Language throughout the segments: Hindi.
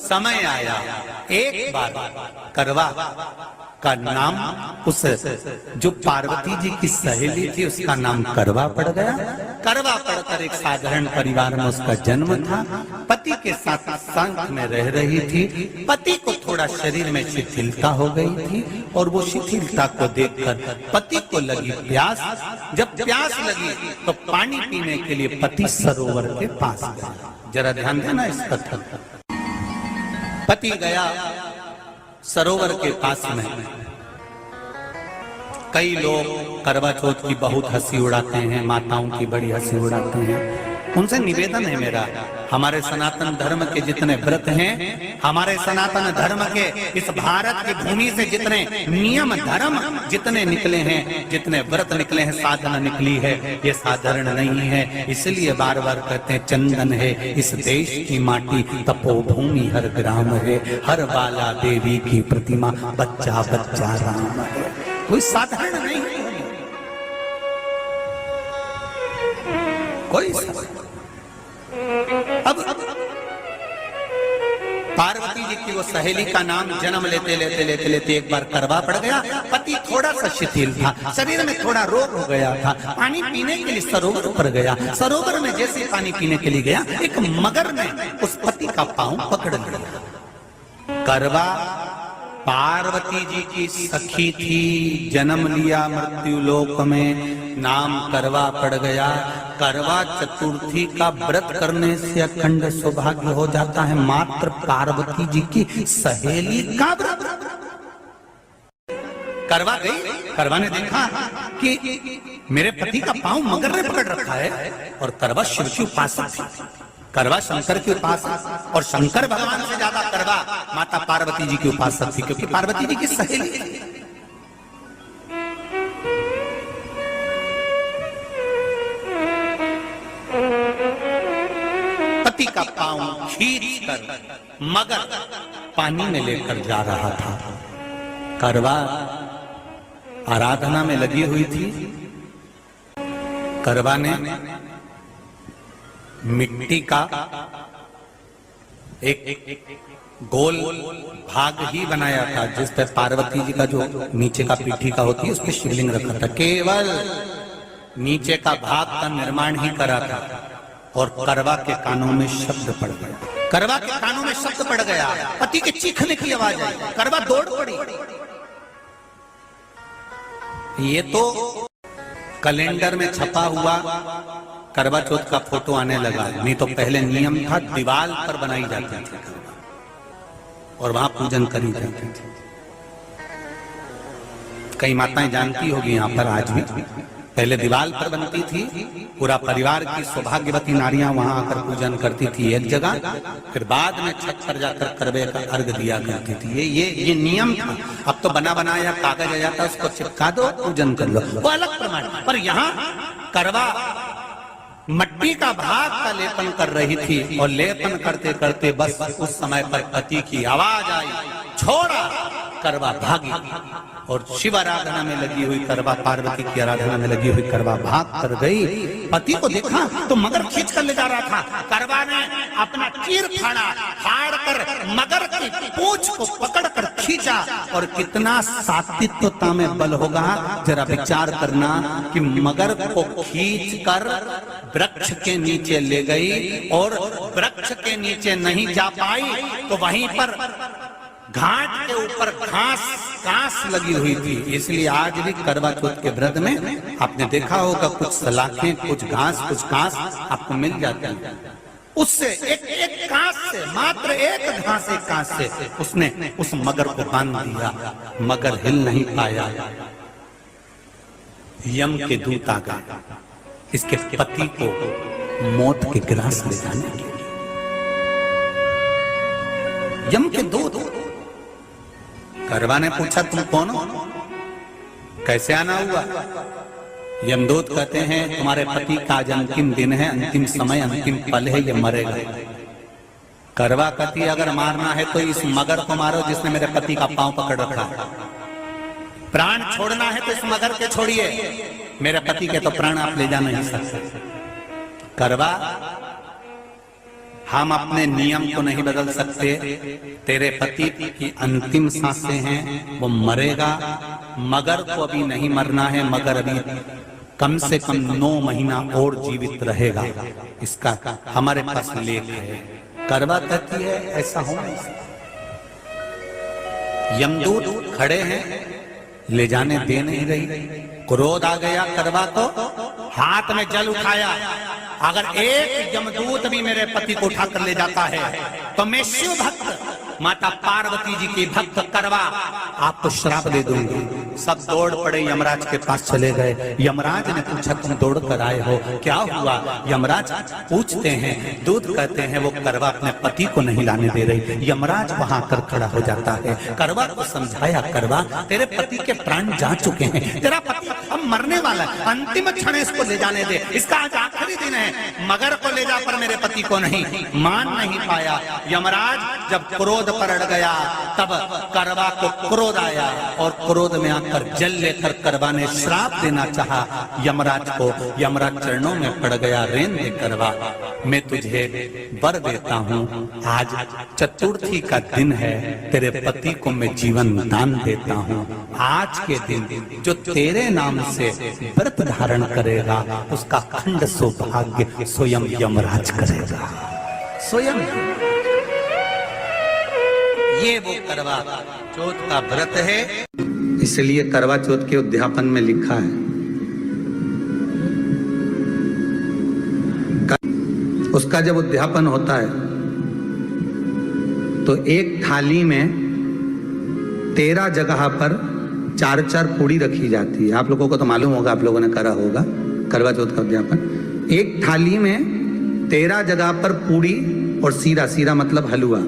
समय आया, एक बार करवा का नाम उस जो पार्वती जी की सहेली थी उसका नाम करवा पड़ गया। करवा पड़कर एक साधारण परिवार में उसका जन्म था। पति के साथ संग में रह रही थी। पति को थोड़ा शरीर में शिथिलता हो गई थी और वो शिथिलता को देखकर पति को लगी प्यास। जब प्यास लगी तो पानी पीने के लिए पति सरोवर के पास गया। जरा ध्यान देना इस कथन। पति गया सरोवर के पास में। कई लोग करवा चौथ की बहुत हंसी उड़ाते हैं, माताओं की बड़ी हंसी उड़ाते हैं। उनसे निवेदन है मेरा, हमारे सनातन धर्म के जितने व्रत हैं, हमारे सनातन धर्म के इस भारत की भूमि से जितने नियम धर्म जितने निकले हैं, जितने व्रत निकले हैं, साधना निकली है, ये साधारण नहीं है। इसलिए बार बार कहते हैं चंदन है इस देश की माटी, तपोभूमि हर ग्राम है, हर बाला देवी की प्रतिमा, बच्चा बच्चा राम है। कोई साधारण नहीं है, कोई अब पार्वती जी की वो सहेली का नाम जन्म लेते लेते लेते लेते एक बार करवा पड़ गया। पति थोड़ा सा शिथिल था, शरीर में थोड़ा रोग हो गया था। पानी पीने के लिए सरोवर पर गया। सरोवर में जैसे पानी पीने के लिए गया, एक मगर ने उस पति का पांव पकड़ लिया। करवा पार्वती जी की सखी थी, जन्म लिया मृत्यु लोक में, नाम करवा पड़ गया। करवा चतुर्थी का व्रत करने से अखंड सौभाग्य हो जाता है। मात्र पार्वती जी की सहेली का व्रत। करवा गई, करवा ने देखा कि मेरे पति का पांव मगर ने पकड़ रखा है, और करवा शिव की उपासक थी। करवा शंकर की उपासक, और शंकर भगवान से ज्यादा करवा माता पार्वती जी की उपासक थी, क्योंकि पार्वती जी की सहेली थी। पति का पांव खींचकर मगर पानी में लेकर जा रहा था। करवा आराधना में लगी हुई थी। करवा ने मिट्टी का एक गोल भाग ही बनाया था, जिस पर पार्वती जी का जो नीचे का पीठी का होती है उस पर शिवलिंग रखा था। केवल नीचे का भाग का निर्माण ही करा था, और करवा के कानों में शब्द पड़ गया। करवा के कानों में शब्द पड़ गया, पति के चीखने की आवाज आई। करवा दौड़ पड़ी। ये तो कैलेंडर में छपा हुआ करवा चौथ का फोटो आने लगा, नहीं तो पहले नियम था दीवार पर बनाई जाती थी और वहां पूजन करी जाती थी। कई माताएं जानती होगी यहाँ पर आज भी, पहले दीवार पर बनती थी, पूरा परिवार की सौभाग्यवती नारियां वहां आकर पूजन करती थी एक जगह, फिर बाद में छत पर जाकर करवे का अर्घ दिया करती थी। ये नियम था। अब तो बना बनाया कागज आ जाता, उसको चिपका दो, पूजन कर लो, वो अलग प्रमाण। पर यहाँ करवा मट्टी का भाग का लेपन कर रही थी, और लेपन करते करते बस उस समय पर पति की आवाज आई, छोड़ा। करवा भागी, और शिव आराधना में लगी हुई करवा, पार्वती की आराधना में लगी हुई करवा भाग कर गई। पति को देखा तो मगर खींच कर ले जा रहा था। करवा ने अपना चीर फाड़ कर मगर की पूंछ को पकड़कर खींचा, और कितना सात्विकता में बल होगा जरा विचार करना कि मगर को खींचकर वृक्ष के नीचे ले गई, और वृक्ष के नीचे नहीं जा पाई तो वहीं पर घाट के ऊपर घास लगी हुई थी। इसलिए आज भी करवा चौथ के व्रत में आपने देखा होगा कुछ सलाखें, कुछ घास आपको मिल जाती है। उससे एक घास से, मात्र एक घास, एक घास से उसने उस मगर को बांध दिया। मगर हिल नहीं पाया। यम के दूत आ गए इसके पति को मौत के ग्रास ले जाने के लिए। यम के दूत। करवा ने पूछा तुम कौन हो, कैसे आना हुआ? यमदूत कहते हैं तुम्हारे पति का आज अंतिम दिन है, अंतिम समय, अंतिम पल है, ये मरेगा। करवा कहती अगर मारना है तो इस मगर को मारो जिसने मेरे पति का पांव पकड़ रखा। प्राण छोड़ना है तो इस मगर के छोड़िए, मेरे पति के तो प्राण आप ले जा नहीं सकते। करवा हम अपने नियम को नहीं बदल सकते। तेरे पति की अंतिम सांसें हैं, वो मरेगा। मगर को अभी नहीं मरना है, मगर अभी कम से कम 9 महीना और जीवित रहेगा। इसका हमारे पास लेख है। करवा कहती है ऐसा हो नहीं सकता। यमदूत खड़े हैं, ले जाने दे नहीं रही। क्रोध आ गया करवा को, हाथ में जल उठाया। अगर एक यमदूत भी मेरे पति को उठाकर ले जाता है तो मैं शिव भक्त माता पार्वती जी की भक्त करवा आपको श्राप दे दूंगी। सब दौड़ पड़े, यमराज के पास चले गए। यमराज ने पूछा तुम दौड़ कर आए हो, क्या हुआ? यमराज पूछते हैं, दूत कहते हैं वो करवा अपने पति को नहीं लाने दे रही। यमराज वहां कर खड़ा हो जाता है। करवा को समझाया, करवा तेरे पति के प्राण जा चुके हैं, तेरा पति अब मरने वाला है, अंतिम क्षण इसको ले जाने दे, इसका आज आखिरी दिन है। मगर को ले जा पर मेरे पति को नहीं। मान नहीं पाया। यमराज जब क्रोध पर अड़ गया तब करवा को क्रोध आया और क्रोध में आकर जल लेकर करवा ने श्राप देना चाहा यमराज को। यमराज चरणों में पड़ गया, रेन दे करवा, मैं तुझे वर देता हूँ। आज चतुर्थी का दिन है, तेरे पति को मैं जीवन दान देता हूँ। आज के दिन जो तेरे नाम से व्रत धारण करेगा उसका खंड सौभाग्य स्वयं यमराज करेगा। स्वयं ये वो करवा चौथ का व्रत है। इसलिए करवा चौथ के उद्यापन में लिखा है, उसका जब उद्यापन होता है तो एक थाली में 13 जगह पर 4-4 पूड़ी रखी जाती है। आप लोगों को तो मालूम होगा, आप लोगों ने करा होगा करवा चौथ का उद्यापन। एक थाली में 13 जगह पर पूड़ी और सीरा, सीरा मतलब हलवा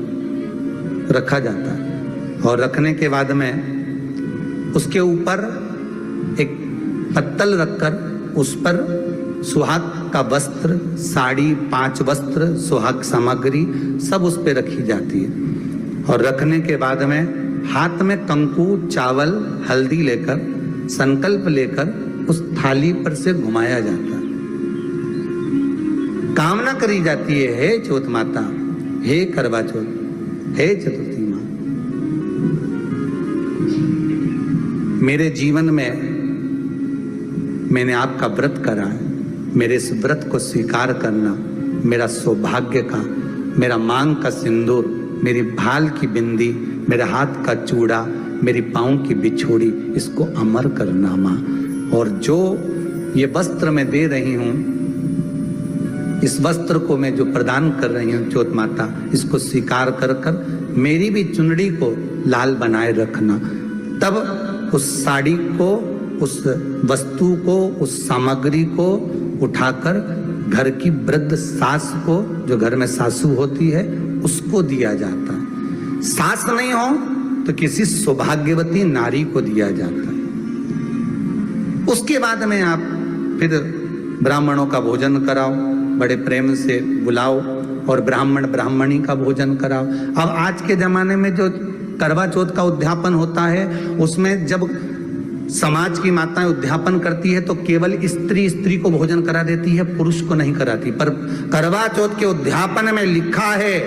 रखा जाता है। और रखने के बाद में उसके ऊपर एक पत्तल रखकर उस पर सुहाग का वस्त्र, साड़ी, 5 वस्त्र, सुहाग सामग्री सब उस पर रखी जाती है। और रखने के बाद में हाथ में कंकु, चावल, हल्दी लेकर संकल्प लेकर उस थाली पर से घुमाया जाता है। कामना करी जाती है, हे चौथ माता, हे करवा चौथ, हे चतुर्थी माँ, मेरे जीवन में मैंने आपका व्रत करा है, मेरे इस व्रत को स्वीकार करना, मेरा सौभाग्य का, मेरा मांग का सिंदूर, मेरी भाल की बिंदी, मेरे हाथ का चूड़ा, मेरी पाँव की बिछोड़ी, इसको अमर करना माँ। और जो ये वस्त्र मैं दे रही हूँ, इस वस्त्र को मैं जो प्रदान कर रही हूँ चौथ माता, इसको स्वीकार कर कर मेरी भी चुनड़ी को लाल बनाए रखना। तब उस साड़ी को, उस वस्तु को, उस सामग्री को उठाकर घर की वृद्ध सास को, जो घर में सासू होती है, उसको दिया जाता है। सास नहीं हो तो किसी सौभाग्यवती नारी को दिया जाता है। उसके बाद में आप फिर ब्राह्मणों का भोजन कराओ, बड़े प्रेम से बुलाओ और ब्राह्मण ब्राह्मणी का भोजन कराओ। अब आज के जमाने में जो करवा चौथ का उद्यापन होता है, उसमें जब समाज की माताएं उद्यापन करती है तो केवल स्त्री को भोजन करा देती है, पुरुष को नहीं कराती। पर करवा चौथ के उद्यापन में लिखा है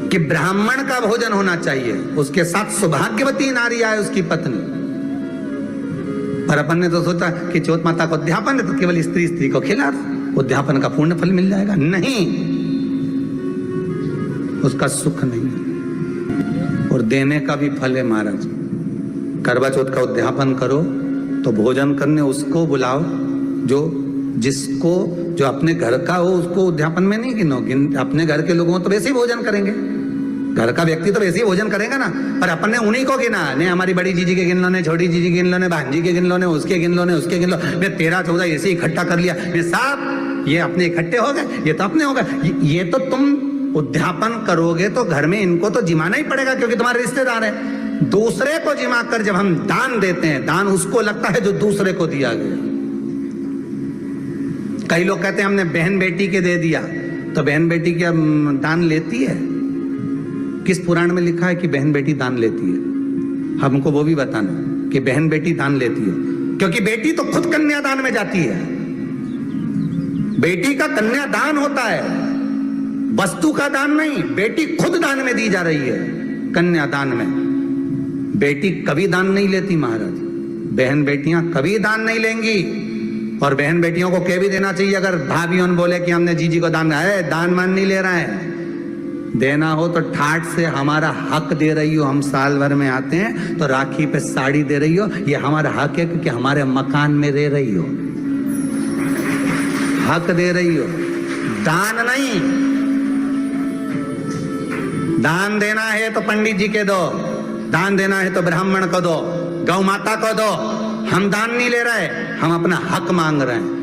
कि ब्राह्मण का भोजन होना चाहिए, उसके साथ सौभाग्यवती नारी आए, उसकी पत्नी। पर अपन ने तो सोचा कि चौथ माता का उद्यापन है तो केवल स्त्री को खिला दो, उद्यापन का पूर्ण फल मिल जाएगा। नहीं, उसका सुख नहीं और देने का भी फल है महाराज। करवा चौथ का उद्यापन करो तो भोजन करने उसको बुलाओ जो अपने घर का हो, उसको उद्यापन में नहीं गिनो। अपने घर के लोगों तो वैसे ही भोजन करेंगे, घर का व्यक्ति तो वैसे ही भोजन करेगा ना। पर अपन ने उन्हीं को गिना, ने हमारी बड़ी जीजी के गिन लो, ने छोटी जीजी के गिन लो, ने भांजी के गिन लो, ने उसके गिन लो, ने उसके गिन लो, ने 13-14 ऐसे इकट्ठा कर लिया। ये सब ये अपने इकट्ठे हो गए, ये तो अपने हो गए। ये तो तुम उद्यापन करोगे तो घर में इनको तो जिमाना ही पड़ेगा क्योंकि तुम्हारे रिश्तेदार हैं। दूसरे को जिमा कर जब हम दान देते हैं, दान उसको लगता है जो दूसरे को दिया गया। कई लोग कहते हैं हमने बहन बेटी के दे दिया, तो बहन बेटी क्या दान लेती है? किस पुराण में लिखा है कि बहन बेटी दान लेती है? हमको वो भी बताना कि बहन बेटी दान लेती है, क्योंकि बेटी तो खुद कन्यादान में जाती है। बेटी का कन्यादान होता है, वस्तु का दान नहीं। बेटी खुद दान में दी जा रही है, कन्यादान में। बेटी कभी दान नहीं लेती महाराज, बहन बेटियां कभी दान नहीं लेंगी। और बहन बेटियों को कह भी देना चाहिए, अगर भाभीओं बोले कि हमने जीजी को दान है, दान मान नहीं ले रहे हैं, देना हो तो ठाठ से हमारा हक दे रही हो। हम साल भर में आते हैं तो राखी पे साड़ी दे रही हो, ये हमारा हक है क्योंकि हमारे मकान में रह रही हो, हक दे रही हो, दान नहीं। दान देना है तो पंडित जी के दो, दान देना है तो ब्राह्मण को दो, गौ माता को दो। हम दान नहीं ले रहे, हम अपना हक मांग रहे हैं।